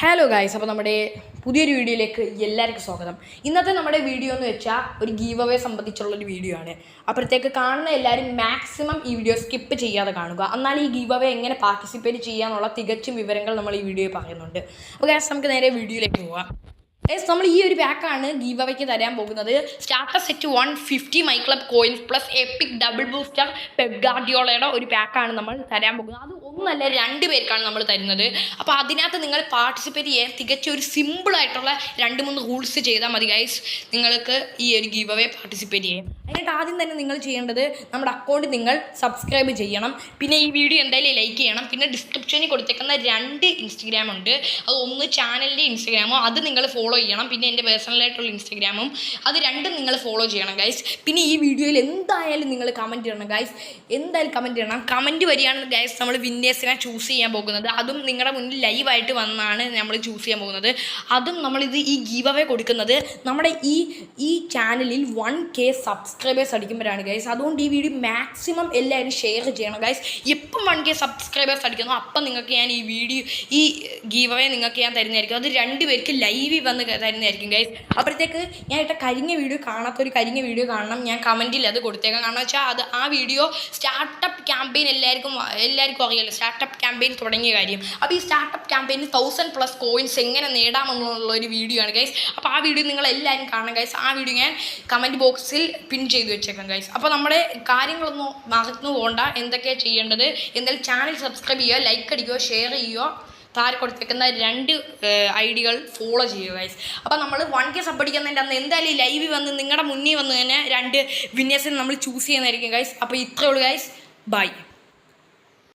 Hello guys, അപ്പോൾ നമ്മുടെ പുതിയൊരു വീഡിയോയിലേക്ക് എല്ലാവർക്കും സ്വാഗതം. ഇന്നത്തെ നമ്മുടെ വീഡിയോ എന്ന് വെച്ചാൽ ഒരു ഗീവ് അവേ സംബന്ധിച്ചുള്ളൊരു വീഡിയോ ആണ്. അപ്പോഴത്തേക്ക് കാണുന്ന എല്ലാവരും മാക്സിമം ഈ വീഡിയോ സ്കിപ്പ് ചെയ്യാതെ കാണുക. എന്നാൽ ഈ ഗീവ് അവേ എങ്ങനെ പാർട്ടിസിപ്പേറ്റ് ചെയ്യാനുള്ള തികച്ചും വിവരങ്ങൾ നമ്മൾ ഈ വീഡിയോയിൽ പറയുന്നുണ്ട്. അപ്പോൾ ഗൈസ്, നമുക്ക് നേരെ വീഡിയോയിലേക്ക് പോകാം. നമ്മൾ ഈ ഒരു പാക്കാണ് ഗീവ് അവയ്ക്ക് തരാൻ പോകുന്നത്. Starter set 150 my club coins plus epic double booster Pep ഗാർഡിയോളയുടെ ഒരു പാക്കാണ് നമ്മൾ തരാൻ പോകുന്നത്. അത് ഒന്നല്ല 2 പേർക്കാണ് നമ്മൾ തരുന്നത്. അപ്പോൾ അതിനകത്ത് നിങ്ങൾ പാർട്ടിസിപ്പേറ്റ് ചെയ്യാൻ തികച്ചും ഒരു സിമ്പിളായിട്ടുള്ള 2-3 റൂൾസ് ചെയ്താൽ മതി ഗൈസ്, നിങ്ങൾക്ക് ഈ ഒരു ഗീവ് അവേ പാർട്ടിസിപ്പേറ്റ് ചെയ്യാം. അതിനായിട്ട് ആദ്യം തന്നെ നിങ്ങൾ ചെയ്യേണ്ടത് നമ്മുടെ അക്കൗണ്ട് നിങ്ങൾ സബ്സ്ക്രൈബ് ചെയ്യണം. പിന്നെ ഈ വീഡിയോ എന്തായാലും ലൈക്ക് ചെയ്യണം. പിന്നെ ഡിസ്ക്രിപ്ഷനിൽ കൊടുത്തേക്കുന്ന 2 ഇൻസ്റ്റഗ്രാം ഉണ്ട്. അത് ഒന്ന് ചാനലിൻ്റെ ഇൻസ്റ്റഗ്രാമോ അത് നിങ്ങൾ ഫോളോ ചെയ്യണം. പിന്നെ എൻ്റെ പേഴ്സണലായിട്ടുള്ള ഇൻസ്റ്റഗ്രാമും അത് 2 നിങ്ങൾ ഫോളോ ചെയ്യണം ഗൈസ്. പിന്നെ ഈ വീഡിയോയിൽ എന്തായാലും നിങ്ങൾ കമൻറ്റ് ചെയ്യണം ഗൈസ്, എന്തായാലും കമൻറ്റ് ചെയ്യണം. കമൻറ്റ് വരികയാണ് ഗൈസ് നമ്മൾ വിന്നേഴ്സിനെ ചൂസ് ചെയ്യാൻ പോകുന്നത്. അതും നിങ്ങളുടെ മുന്നിൽ ലൈവായിട്ട് വന്നാണ് നമ്മൾ ചൂസ് ചെയ്യാൻ പോകുന്നത്. അതും നമ്മളിത് ഈ ഗീവ് അവേ കൊടുക്കുന്നത് നമ്മുടെ ഈ ചാനലിൽ 1K സബ്സ്ക്രൈബേഴ്സ് അടിക്കുമ്പോഴാണ് ഗൈസ്. അതുകൊണ്ട് ഈ വീഡിയോ മാക്സിമം എല്ലാവരും ഷെയർ ചെയ്യണം ഗൈസ്. എപ്പം 1K സബ്സ്ക്രൈബേഴ്സ് അടിക്കുന്നു അപ്പം നിങ്ങൾക്ക് ഞാൻ ഈ ഗീവ് അവേ നിങ്ങൾക്ക് ഞാൻ തരുന്നതായിരിക്കും. അത് 2 പേർക്ക് ലൈവിൽ വന്ന് തരുന്നതായിരിക്കും ഗൈസ്. അപ്പോഴത്തേക്ക് ഞാൻ ഇട്ട കരിഞ്ഞ വീഡിയോ കാണാത്തൊരു കരിഞ്ഞ വീഡിയോ കാണണം, ഞാൻ കമൻറ്റിൽ അത് കൊടുത്തേക്കാം. കാരണം വെച്ചാൽ ആ വീഡിയോ സ്റ്റാർട്ടപ്പ് ക്യാമ്പയിൻ എല്ലാവർക്കും അറിയാമല്ലോ, സ്റ്റാർട്ടപ്പ് ക്യാമ്പയിൻ തുടങ്ങിയ കാര്യം. അപ്പോൾ ഈ സ്റ്റാർട്ടപ്പ് ക്യാമ്പയിന് 1000+ കോയിൻസ് എങ്ങനെ നേടാമെന്നുള്ളൊരു വീഡിയോ ആണ് ഗൈസ്. അപ്പോൾ ആ വീഡിയോ നിങ്ങൾ എല്ലാവരും കാണണം ഗൈസ്. ആ വീഡിയോ ഞാൻ കമൻറ്റ് ബോക്സിൽ പിൻ ചെയ്ത് വെച്ചേക്കാം ഗൈസ്. അപ്പോൾ നമ്മുടെ കാര്യങ്ങളൊന്നും മറന്നു പോകണ്ട. എന്തൊക്കെയാണ് ചെയ്യേണ്ടത്, എന്തായാലും ചാനൽ സബ്സ്ക്രൈബ് ചെയ്യുക, ലൈക്ക് അടിക്കുക, ഷെയർ ചെയ്യുക, താഴെ കൊടുത്തേക്കുന്ന 2 ഐഡികൾ ഫോളോ ചെയ്യുക ഗൈസ്. അപ്പോൾ നമ്മൾ 1K സബ് അടിക്കുന്നതിൻ്റെ അന്ന് എന്തായാലും ലൈവിൽ വന്ന് നിങ്ങളുടെ മുന്നിൽ വന്ന് തന്നെ 2 വിന്നേഴ്സിനെ നമ്മൾ ചൂസ് ചെയ്യുന്നതായിരിക്കും ഗൈസ്. അപ്പോൾ ഇത്രയേ ഉള്ളൂ ഗൈസ്, ബൈ.